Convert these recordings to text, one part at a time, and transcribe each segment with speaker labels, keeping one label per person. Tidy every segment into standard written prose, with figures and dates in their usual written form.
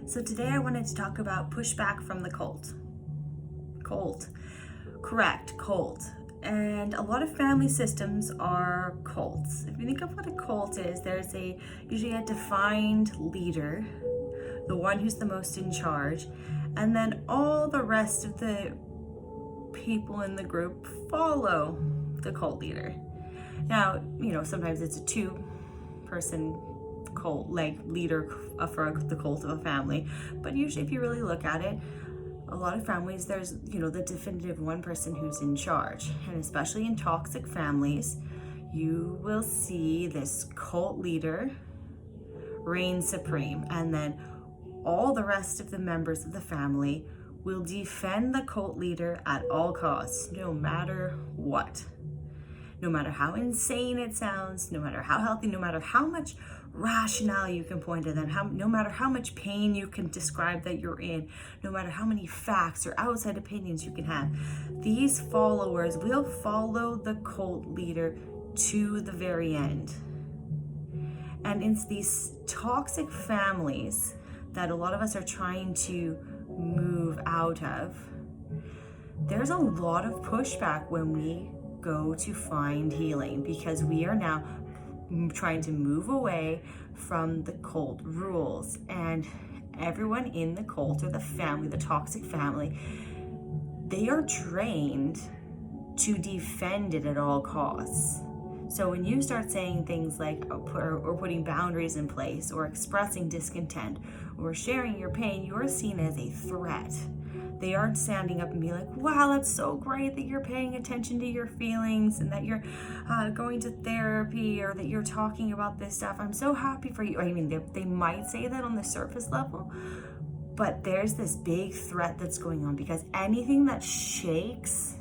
Speaker 1: So today I wanted to talk about pushback from the cult. Cult. Correct, cult. And a lot of family systems are cults. If you think of what a cult is, there's usually a defined leader, the one who's the most in charge, and then all the rest of the people in the group follow the cult leader. Now, sometimes it's a two-person cult, like leader for the cult of a family, but usually if you really look at it, a lot of families, there's the definitive one person who's in charge. And especially in toxic families, you will see this cult leader reign supreme, and then all the rest of the members of the family will defend the cult leader at all costs, no matter what. No matter how insane it sounds, no matter how healthy, no matter how much rationale you can point to them, no matter how much pain you can describe that you're in, no matter how many facts or outside opinions you can have, these followers will follow the cult leader to the very end. And it's these toxic families that a lot of us are trying to move out of. There's a lot of pushback when we go to find healing, because we are now trying to move away from the cult rules, and everyone in the cult or the family, the toxic family, they are trained to defend it at all costs. So when you start saying things like or putting boundaries in place or expressing discontent or sharing your pain, you're seen as a threat. They aren't standing up and being like, wow, that's so great that you're paying attention to your feelings and that you're going to therapy or that you're talking about this stuff. I'm so happy for you. I mean, they might say that on the surface level, but there's this big threat that's going on, because anything that shakes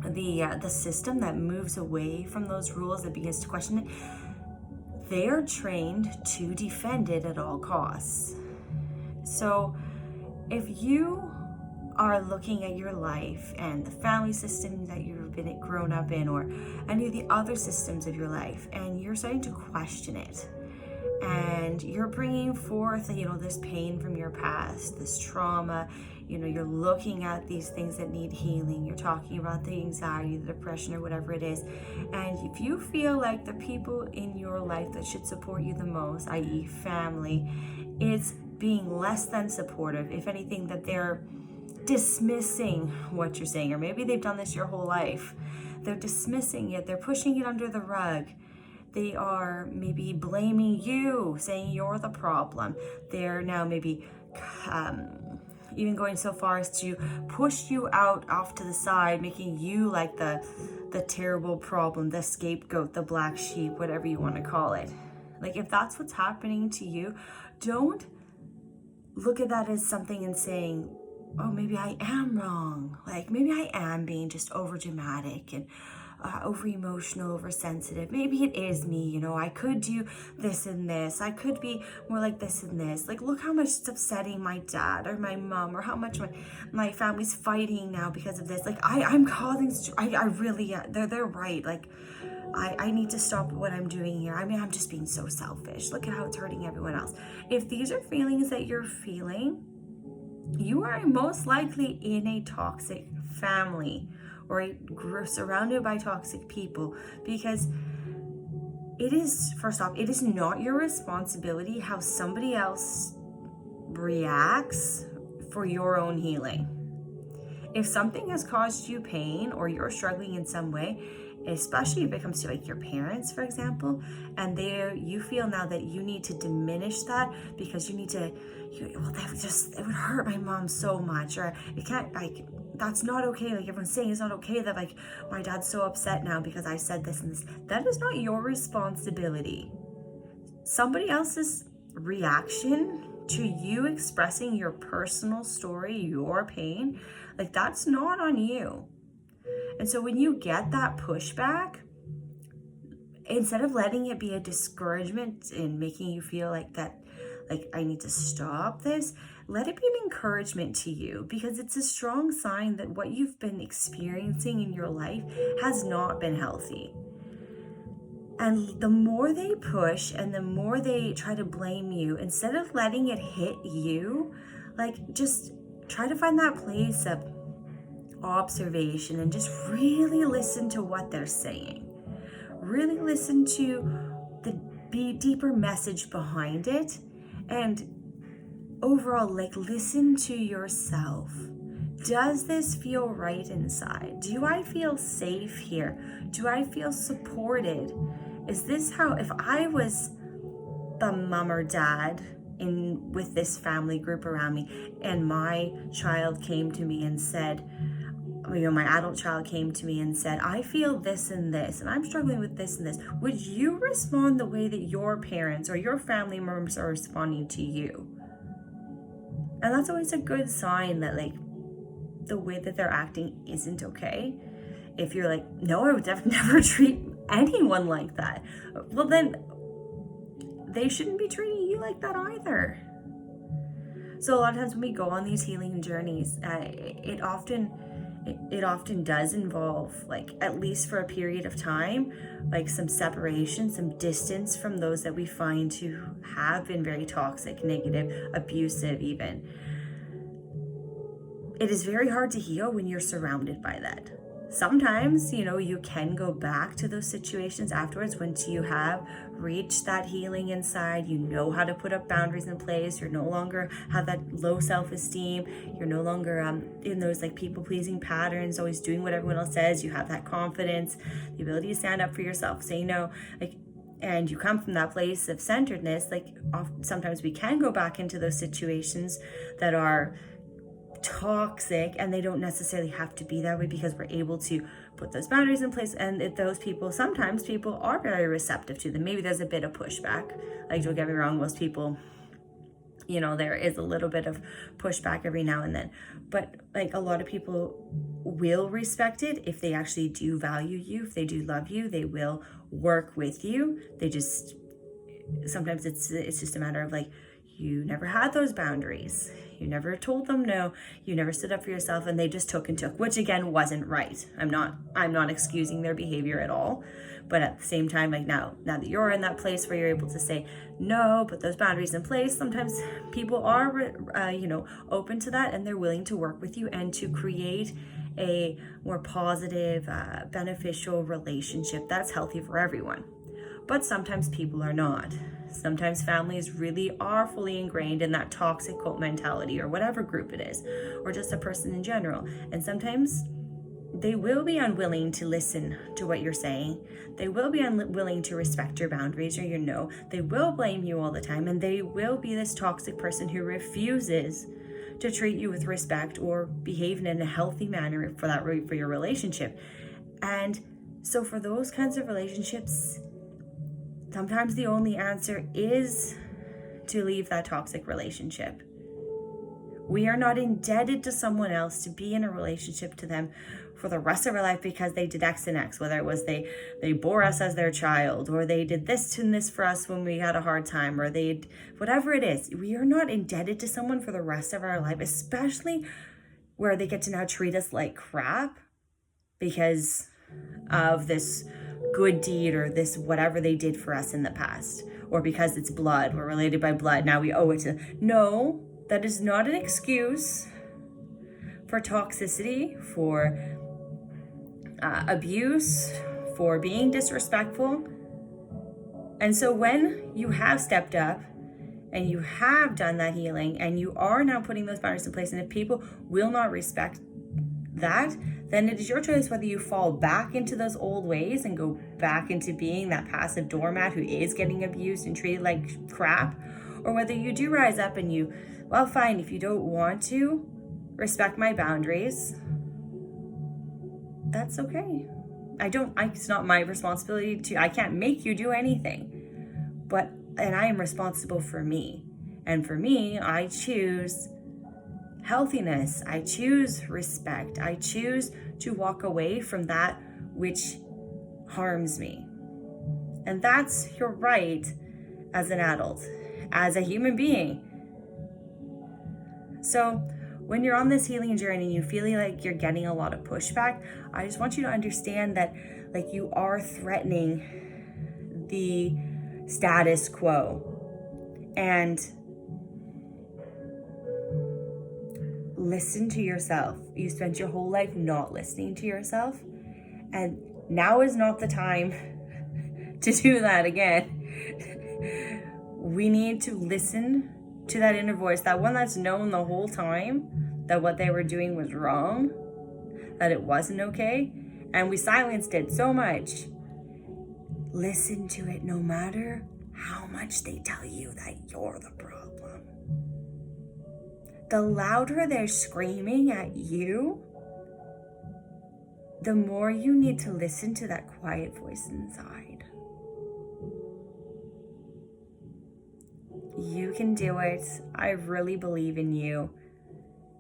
Speaker 1: the system, that moves away from those rules, that begins to question it, they are trained to defend it at all costs. So if you are looking at your life and the family system that you've been grown up in, or any of the other systems of your life, and you're starting to question it, and you're bringing forth, this pain from your past, this trauma, you're looking at these things that need healing, you're talking about the anxiety, the depression, or whatever it is, and if you feel like the people in your life that should support you the most, i.e. family, is being less than supportive, if anything, that they're dismissing what you're saying, or maybe they've done this your whole life, they're dismissing it, they're pushing it under the rug, they are maybe blaming you, saying you're the problem, they're now maybe even going so far as to push you out off to the side, making you like the terrible problem, the scapegoat, the black sheep, whatever you want to call it. Like, if that's what's happening to you, don't look at that as something and saying, oh, maybe I am wrong. Like, maybe I am being just over dramatic and over emotional, oversensitive. Maybe it is me, I could do this and this. I could be more like this and this. Like, look how much it's upsetting my dad or my mom, or how much my family's fighting now because of this. Like, I'm causing, I really, they're right. Like, I need to stop what I'm doing here. I mean, I'm just being so selfish. Look at how it's hurting everyone else. If these are feelings that you're feeling, you are most likely in a toxic family or a group surrounded by toxic people, because it is, first off, it is not your responsibility how somebody else reacts for your own healing. If something has caused you pain, or you're struggling in some way, especially if it comes to like your parents, for example, and you feel now that you need to diminish that because you need to, it would hurt my mom so much, or it can't, like, that's not okay. Like, everyone's saying it's not okay that like my dad's so upset now because I said this and this. That is not your responsibility. Somebody else's reaction to you expressing your personal story, your pain, like, that's not on you. And so when you get that pushback, instead of letting it be a discouragement and making you feel like that, like, I need to stop this, let it be an encouragement to you, because it's a strong sign that what you've been experiencing in your life has not been healthy. And the more they push and the more they try to blame you, instead of letting it hit you, like just try to find that place of observation and just really listen to what they're saying. Really listen to the deeper message behind it, and overall, like, listen to yourself. Does this feel right inside? Do I feel safe here? Do I feel supported? Is this how, if I was the mom or dad with this family group around me, and my child came to me and said, my adult child came to me and said, I feel this and this, and I'm struggling with this and this, would you respond the way that your parents or your family members are responding to you? And that's always a good sign that, like, the way that they're acting isn't okay. If you're like, no, I would definitely never treat anyone like that, well, then they shouldn't be treating you like that either. So a lot of times when we go on these healing journeys, it often does involve, like, at least for a period of time, like some separation, some distance from those that we find to have been very toxic, negative, abusive even. It is very hard to heal when you're surrounded by that. Sometimes, you can go back to those situations afterwards once you have reached that healing inside. You know how to put up boundaries in place. You're no longer have that low self-esteem. You're no longer in those like people-pleasing patterns, always doing what everyone else says. You have that confidence, the ability to stand up for yourself, say no, and you come from that place of centeredness. Sometimes we can go back into those situations that are toxic, and they don't necessarily have to be that way because we're able to put those boundaries in place. And sometimes people are very receptive to them. Maybe there's a bit of pushback. Like, don't get me wrong, most people, there is a little bit of pushback every now and then, but like a lot of people will respect it if they actually do value you, if they do love you, they will work with you. Sometimes it's just a matter of like, you never had those boundaries. You never told them no. You never stood up for yourself, and they just took, which again wasn't right. I'm not excusing their behavior at all. But at the same time, like now that you're in that place where you're able to say no, put those boundaries in place, sometimes people are, open to that, and they're willing to work with you and to create a more positive, beneficial relationship that's healthy for everyone. But sometimes people are not. Sometimes families really are fully ingrained in that toxic cult mentality, or whatever group it is, or just a person in general. And sometimes they will be unwilling to listen to what you're saying. They will be unwilling to respect your boundaries or your no. They will blame you all the time, and they will be this toxic person who refuses to treat you with respect or behave in a healthy manner for your relationship. And so for those kinds of relationships, sometimes the only answer is to leave that toxic relationship. We are not indebted to someone else to be in a relationship to them for the rest of our life because they did X and X, whether it was they bore us as their child, or they did this and this for us when we had a hard time, or whatever it is. We are not indebted to someone for the rest of our life, especially where they get to now treat us like crap because of this good deed or this whatever they did for us in the past, or because it's blood, we're related by blood, now we owe it to. No, that is not an excuse for toxicity, for abuse, for being disrespectful. And so when you have stepped up and you have done that healing and you are now putting those boundaries in place, and if people will not respect that, then it is your choice whether you fall back into those old ways and go back into being that passive doormat who is getting abused and treated like crap, or whether you do rise up and fine, if you don't want to respect my boundaries, that's okay. It's not my responsibility I can't make you do anything, and I am responsible for me. And for me, I choose healthiness. I choose respect. I choose to walk away from that which harms me. And that's your right as an adult, as a human being. So when you're on this healing journey and you feel like you're getting a lot of pushback, I just want you to understand that like you are threatening the status quo. And listen to yourself. You spent your whole life not listening to yourself, and now is not the time to do that again. We need to listen to that inner voice, that one that's known the whole time that what they were doing was wrong, that it wasn't okay, and we silenced it so much. Listen to it no matter how much they tell you that you're the problem. The louder they're screaming at you, the more you need to listen to that quiet voice inside. You can do it. I really believe in you.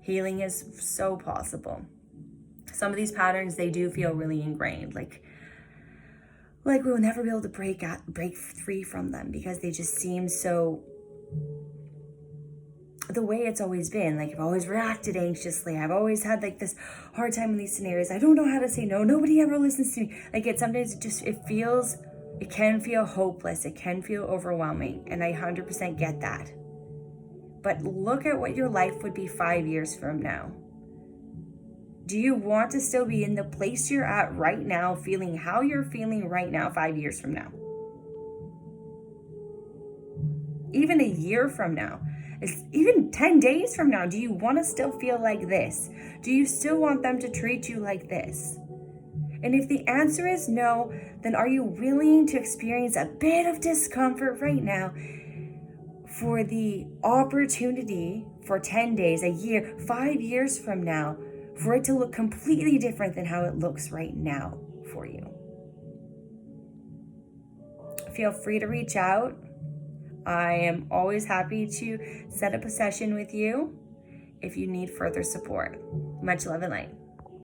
Speaker 1: Healing is so possible. Some of these patterns, they do feel really ingrained. Like we'll never be able to break free from them because they just seem so the way it's always been. Like, I've always reacted anxiously. I've always had like this hard time in these scenarios. I don't know how to say no. Nobody ever listens to me. Like, it can feel hopeless. It can feel overwhelming. And I 100% get that. But look at what your life would be 5 years from now. Do you want to still be in the place you're at right now, feeling how you're feeling right now 5 years from now? Even a year from now, even 10 days from now, do you want to still feel like this? Do you still want them to treat you like this? And if the answer is no, then are you willing to experience a bit of discomfort right now for the opportunity for 10 days, a year, 5 years from now, for it to look completely different than how it looks right now for you? Feel free to reach out. I am always happy to set up a session with you if you need further support. Much love and light.